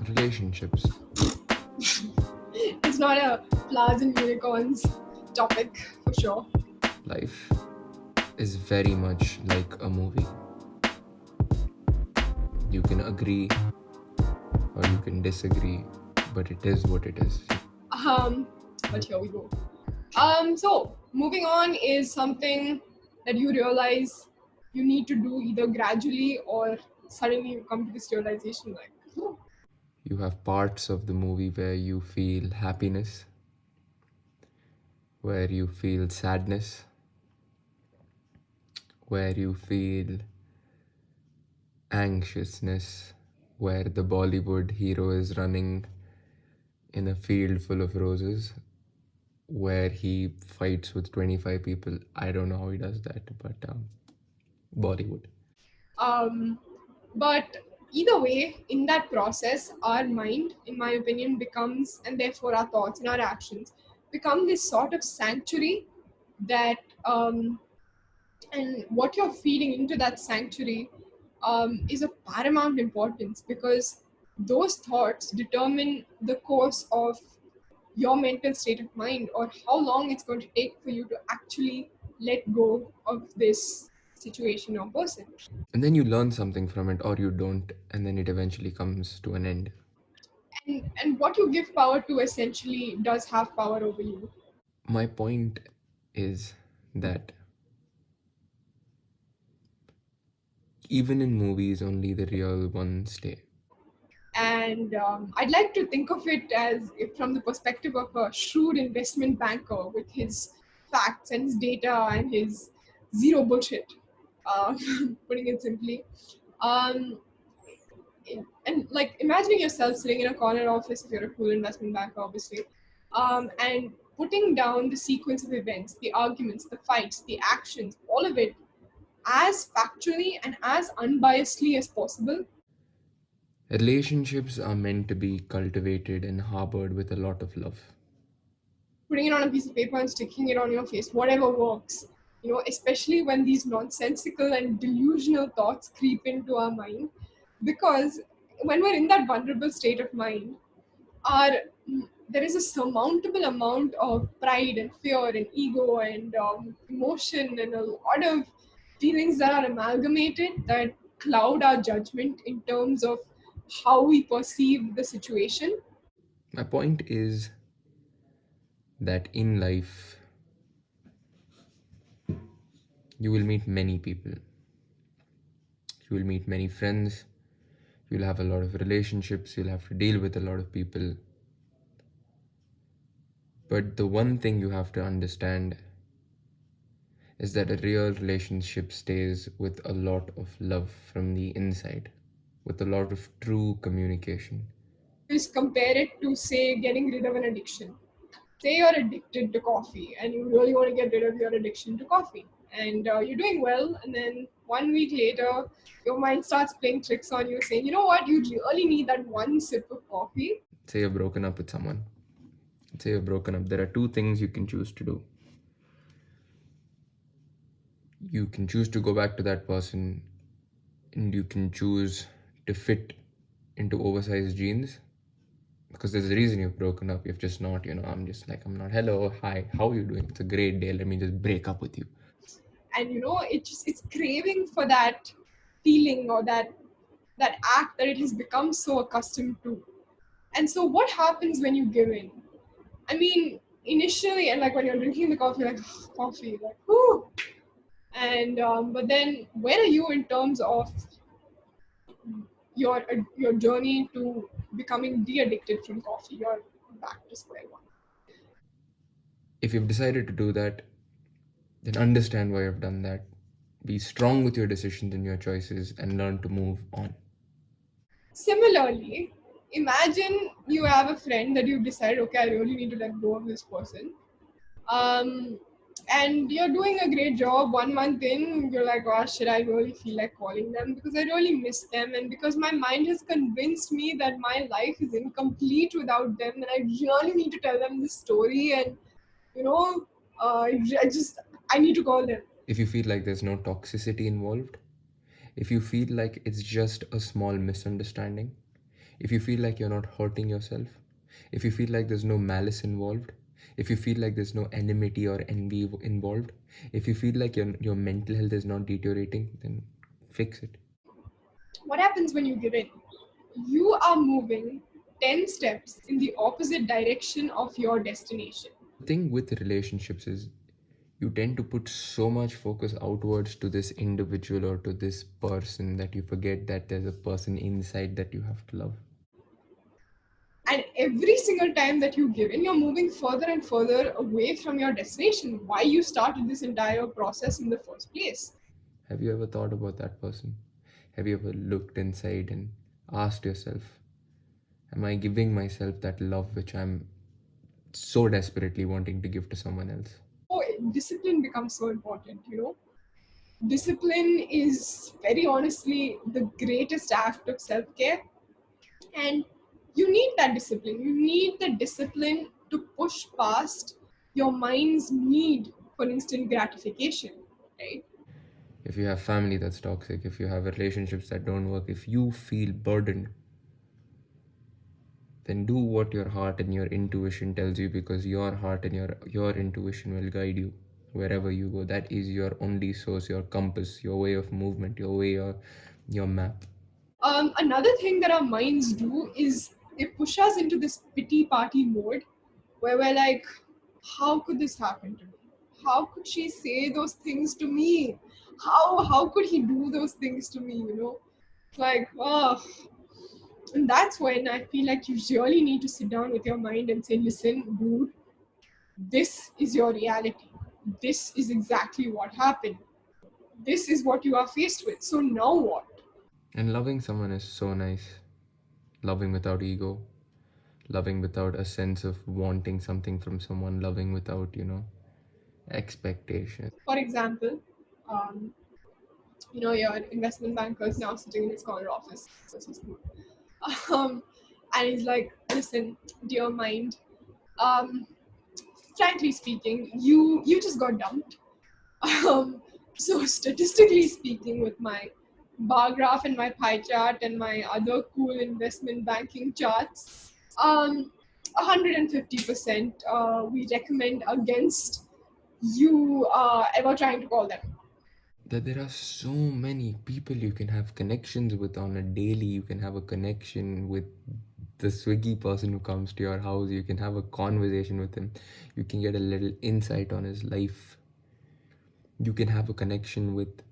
Relationships. It's not a flowers and unicorns topic for sure. Life is very much like a movie. You can agree or you can disagree, but it is what it is. Um, but here we go. So moving on is something that you realize you need to do either gradually or suddenly you come to this realization like, "Oh, You have parts of the movie where you feel happiness, where you feel sadness, where you feel anxiousness, where the Bollywood hero is running in a field full of roses, where he fights with 25 people. I don't know how he does that, but Bollywood. um, but either way, in that process, our mind, in my opinion, becomes, and therefore our thoughts and our actions, become this sort of sanctuary that, and what you're feeding into that sanctuary is of paramount importance because those thoughts determine the course of your mental state of mind or how long it's going to take for you to actually let go of this situation or person. And then you learn something from it, or you don't, and then it eventually comes to an end. And what you give power to essentially does have power over you. My point is that even in movies, only the real ones stay. And I'd like to think of it as from the perspective of a shrewd investment banker with his facts and his data and his zero bullshit, uh, putting it simply. Um, and like imagining yourself sitting in a corner office if you're a cool investment banker, obviously, and putting down the sequence of events, the arguments, the fights, the actions, all of it as factually and as unbiasedly as possible. Relationships are meant to be cultivated and harbored with a lot of love. Putting it on a piece of paper and sticking it on your face, whatever works. You know, especially when these nonsensical and delusional thoughts creep into our mind, because when we're in that vulnerable state of mind, our there is a surmountable amount of pride and fear and ego and emotion and a lot of feelings that are amalgamated that cloud our judgment in terms of how we perceive the situation. My point is that in life, you will meet many people, you will meet many friends, you'll have a lot of relationships, you'll have to deal with a lot of people. But the one thing you have to understand is that a real relationship stays with a lot of love from the inside, with a lot of true communication. Just compare it to, say, getting rid of an addiction. Say you're addicted to coffee and you really want to get rid of your addiction to coffee. And you're doing well, and then 1 week later, your mind starts playing tricks on you, saying, you know what, you really need that one sip of coffee. Say you're broken up with someone. Say you're broken up. There are two things you can choose to do. You can choose to go back to that person, and you can choose to fit into oversized jeans, because there's a reason you've broken up. You've just not, I'm just like, I'm not, hello, hi, how are you doing? It's a great day. Let me just break up with you. And you know, it's craving for that feeling or that act that it has become so accustomed to. And so what happens when you give in? I mean, initially, and like when you're drinking the coffee, like coffee, like whoo. And but then where are you in terms of your journey to becoming de-addicted from coffee? You're back to square one. If you've decided to do that, then understand why you've done that. Be strong with your decisions and your choices and learn to move on. Similarly, imagine you have a friend that you've decided, okay, I really need to let go of this person. Um, and you're doing a great job. 1 month in, you're like, oh, should I really feel like calling them? Because I really miss them. And because my mind has convinced me that my life is incomplete without them. And I really need to tell them this story. And, you know, I need to call them. If you feel like there's no toxicity involved, if you feel like it's just a small misunderstanding, if you feel like you're not hurting yourself, if you feel like there's no malice involved, if you feel like there's no enmity or envy involved, if you feel like your mental health is not deteriorating, then fix it. What happens when you give in? You are moving 10 steps in the opposite direction of your destination. The thing with relationships is you tend to put so much focus outwards to this individual or to this person that you forget that there's a person inside that you have to love. And every single time that you give in, you're moving further and further away from your destination. Why you started this entire process in the first place? Have you ever thought about that person? Have you ever looked inside and asked yourself, am I giving myself that love which I'm so desperately wanting to give to someone else? Oh, discipline becomes so important, you know. Discipline is very honestly the greatest act of self care. And you need that discipline. You need the discipline to push past your mind's need for instant gratification, right? If you have family that's toxic, if you have relationships that don't work, if you feel burdened, then do what your heart and your intuition tells you, because your heart and your intuition will guide you wherever you go. That is your only source, your compass, your way of movement, your map. Another thing that our minds do is they push us into this pity party mode where we're like, how could this happen to me? How could she say those things to me? How could he do those things to me? You know, it's like, oh, and that's when I feel like you really need to sit down with your mind and say, listen, dude, this is your reality. This is exactly what happened. This is what you are faced with. So now what? And loving someone is so nice. Loving without ego, loving without a sense of wanting something from someone, loving without, expectation. For example, um, your investment banker is now sitting in his corner office. This is cool. Um, and he's like, listen, dear mind, um, frankly speaking, you just got dumped. So statistically speaking, with my bar graph and my pie chart and my other cool investment banking charts, 150% we recommend against you ever trying to call them. That there are so many people you can have connections with on a daily. You can have a connection with the Swiggy person who comes to your house. You can have a conversation with him. You can get a little insight on his life. You can have a connection with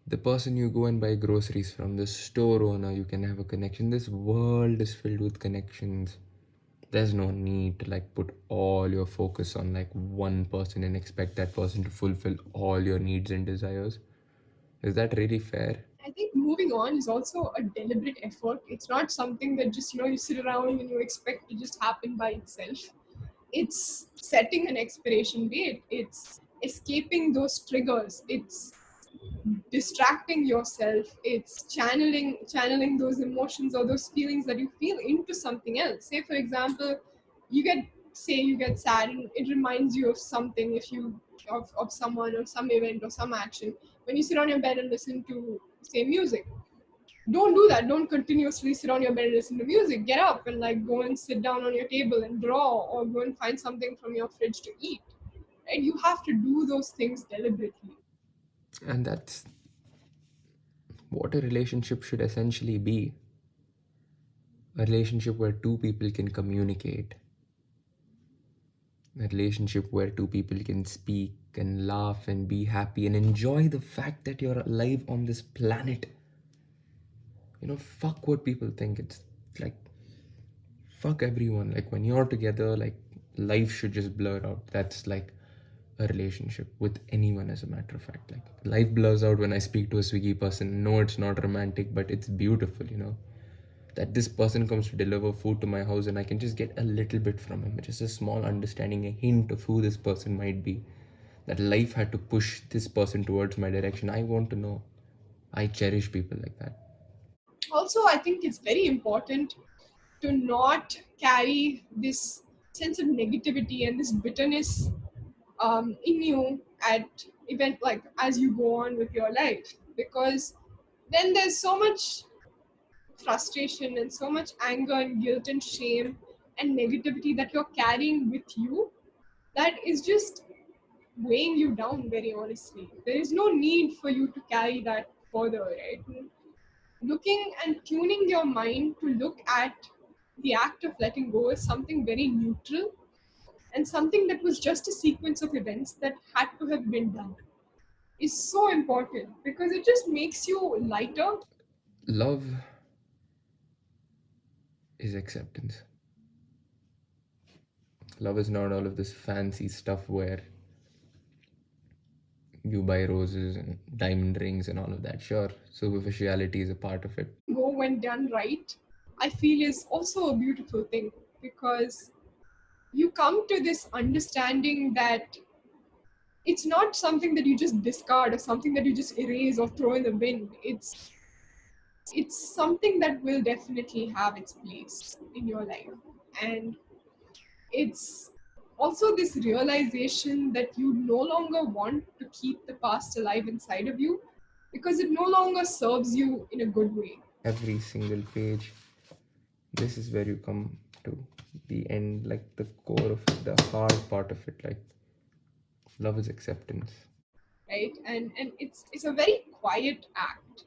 the person you go and buy groceries from, the store owner. You can have a connection. This world is filled with connections. There's no need to like put all your focus on like one person and expect that person to fulfill all your needs and desires. Is that really fair? I think moving on is also a deliberate effort. It's not something that just you sit around and you expect to just happen by itself. It's setting an expiration date. It's escaping those triggers. It's distracting yourself. It's channeling those emotions or those feelings that you feel into something else. Say for example, you get sad and it reminds you of something, if you of someone or some event or some action. When you sit on your bed and listen to, say, music, don't do that. Don't continuously sit on your bed and listen to music. Get up and like go and sit down on your table and draw, or go and find something from your fridge to eat. Right? You have to do those things deliberately. And that's what a relationship should essentially be, a relationship where two people can communicate, a relationship where two people can speak and laugh and be happy and enjoy the fact that you're alive on this planet. Fuck what people think. It's like, fuck everyone. Like, when you're together, like, life should just blur out. That's like a relationship with anyone, as a matter of fact. Like, life blurs out when I speak to a Swiggy person. No, it's not romantic, but it's beautiful. That this person comes to deliver food to my house and I can just get a little bit from him, just a small understanding, a hint of who this person might be. That life had to push this person towards my direction. I want to know. I cherish people like that. Also, I think it's very important to not carry this sense of negativity and this bitterness in you at event, as you go on with your life, because then there's so much frustration and so much anger and guilt and shame and negativity that you're carrying with you, that is just weighing you down, very honestly. There is no need for you to carry that further, right? Looking and tuning your mind to look at the act of letting go is something very neutral and something that was just a sequence of events that had to have been done is so important because it just makes you lighter. Love is acceptance. Love is not all of this fancy stuff where you buy roses and diamond rings and all of that. Sure, superficiality is a part of it. Go when done right, I feel is also a beautiful thing because you come to this understanding that it's not something that you just discard or something that you just erase or throw in the bin. It's something that will definitely have its place in your life. And it's also this realization that you no longer want to keep the past alive inside of you because it no longer serves you in a good way. Every single page, this is where you come to the end, like the core of it, the hard part of it. Like, love is acceptance. Right? And it's a very quiet act.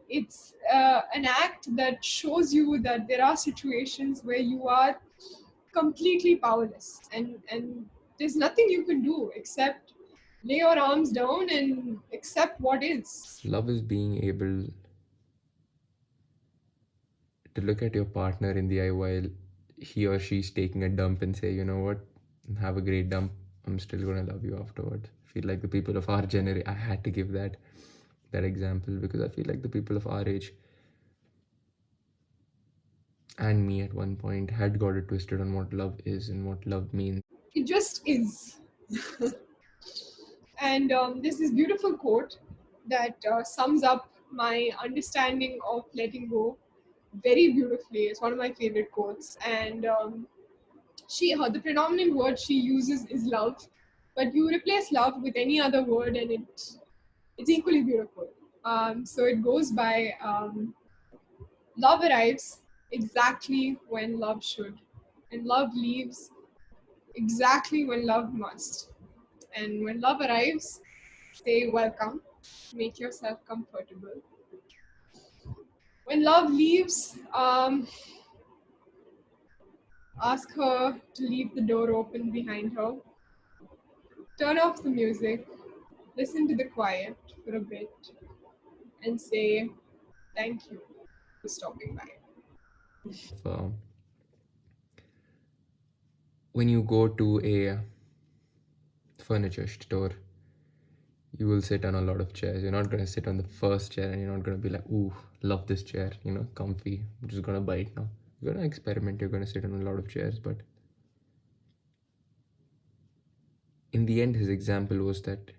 It's an act that shows you that there are situations where you are completely powerless and there's nothing you can do except lay your arms down and accept what is. Love is being able to look at your partner in the eye while he or she's taking a dump and say, you know what, have a great dump. I'm still gonna love you afterwards. I feel like the people of our generation, I had to give that example because I feel like the people of our age and me at one point had got it twisted on what love is and what love means. It just is. And there's this beautiful quote that sums up my understanding of letting go very beautifully. It's one of my favorite quotes. And the predominant word she uses is love, but you replace love with any other word and it's equally beautiful. So it goes by love arrives exactly when love should, and love leaves exactly when love must. And when love arrives, say welcome, make yourself comfortable. When love leaves, ask her to leave the door open behind her, turn off the music, listen to the quiet for a bit, and say thank you for stopping by. When you go to a furniture store, you will sit on a lot of chairs. You're not going to sit on the first chair and you're not going to be like, ooh, love this chair, comfy. I'm just going to buy it now. You're going to experiment. You're going to sit on a lot of chairs. But in the end, his example was that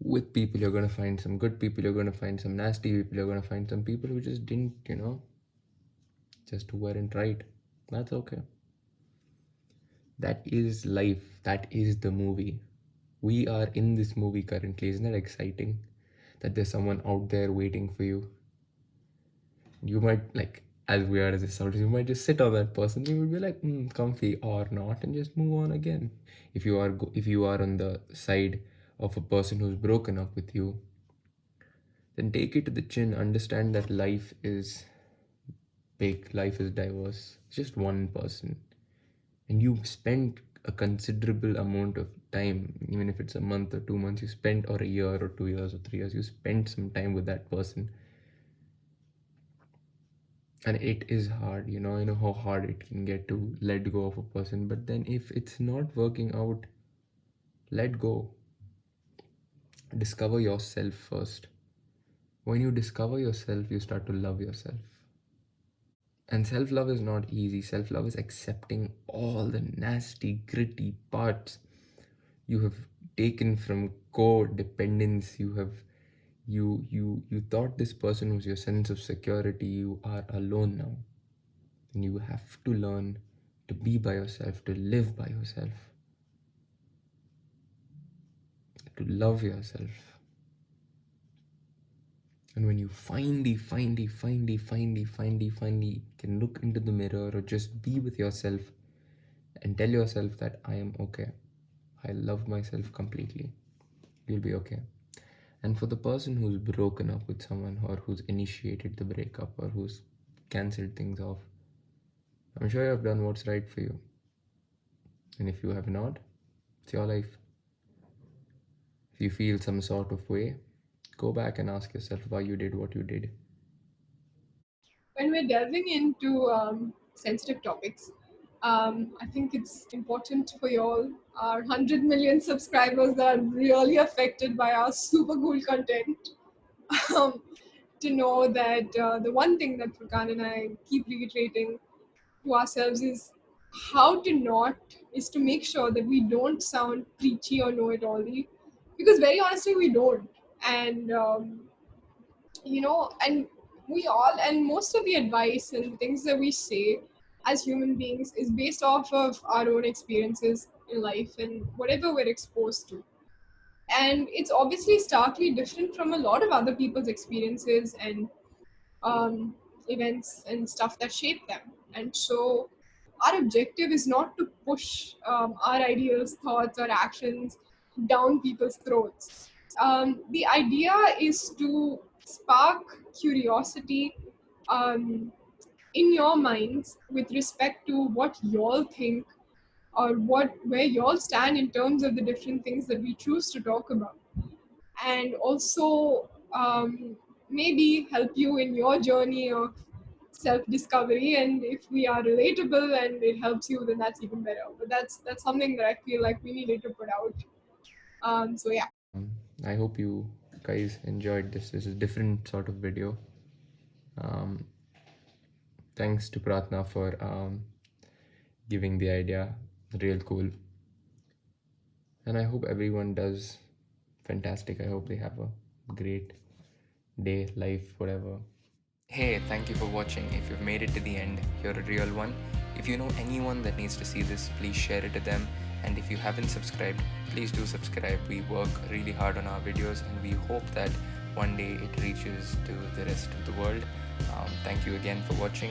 with people, you're going to find some good people, you're going to find some nasty people, you're going to find some people who just didn't, just who weren't right. That's okay. That is life. That is the movie. We are in this movie currently. Isn't that exciting? That there's someone out there waiting for you. You might, like, as weird as it sounds, you might just sit on that person. You would be like, comfy or not, and just move on again. If you are on the side of a person who's broken up with you, then take it to the chin. Understand that life is big, life is diverse. It's just one person, and you spend a considerable amount of time, even if it's a month or 2 months, you spent, or a year or 2 years or 3 years, you spent some time with that person, and it is hard. You know how hard it can get to let go of a person, but then if it's not working out, let go. Discover yourself first. When you discover yourself, you start to love yourself. And self love is not easy. Self love is accepting all the nasty, gritty parts you have taken from codependence. You thought this person was your sense of security. You are alone now. And you have to learn to be by yourself, to live by yourself, to love yourself. And when you finally can look into the mirror or just be with yourself and tell yourself that I am okay, I love myself completely, you'll be okay. And for the person who's broken up with someone or who's initiated the breakup or who's cancelled things off, I'm sure you have done what's right for you. And if you have not, it's your life. If you feel some sort of way, go back and ask yourself why you did what you did. When we're delving into sensitive topics, I think it's important for y'all, our 100 million subscribers that are really affected by our super cool content, um, to know that the one thing that Furqaan and I keep reiterating to ourselves is to make sure that we don't sound preachy or know it all, because very honestly we don't. And and we all, and most of the advice and things that we say as human beings is based off of our own experiences in life and whatever we're exposed to. And it's obviously starkly different from a lot of other people's experiences and um, events and stuff that shape them. And so our objective is not to push our ideas, thoughts, or actions down people's throats. The idea is to spark curiosity um, in your minds with respect to what y'all think or where y'all stand in terms of the different things that we choose to talk about, and also maybe help you in your journey of self discovery. And if we are relatable and it helps you, then that's even better. But that's something that I feel like we needed to put out. So yeah. Um, I hope you guys enjoyed this. This is a different sort of video. Um, Thanks to Pratna for giving the idea. Real cool. And I hope everyone does fantastic. I hope they have a great day, life, whatever. Hey, thank you for watching. If you've made it to the end, you're a real one. If you know anyone that needs to see this, please share it to them. And if you haven't subscribed, please do subscribe. We work really hard on our videos and we hope that one day it reaches to the rest of the world. Thank you again for watching.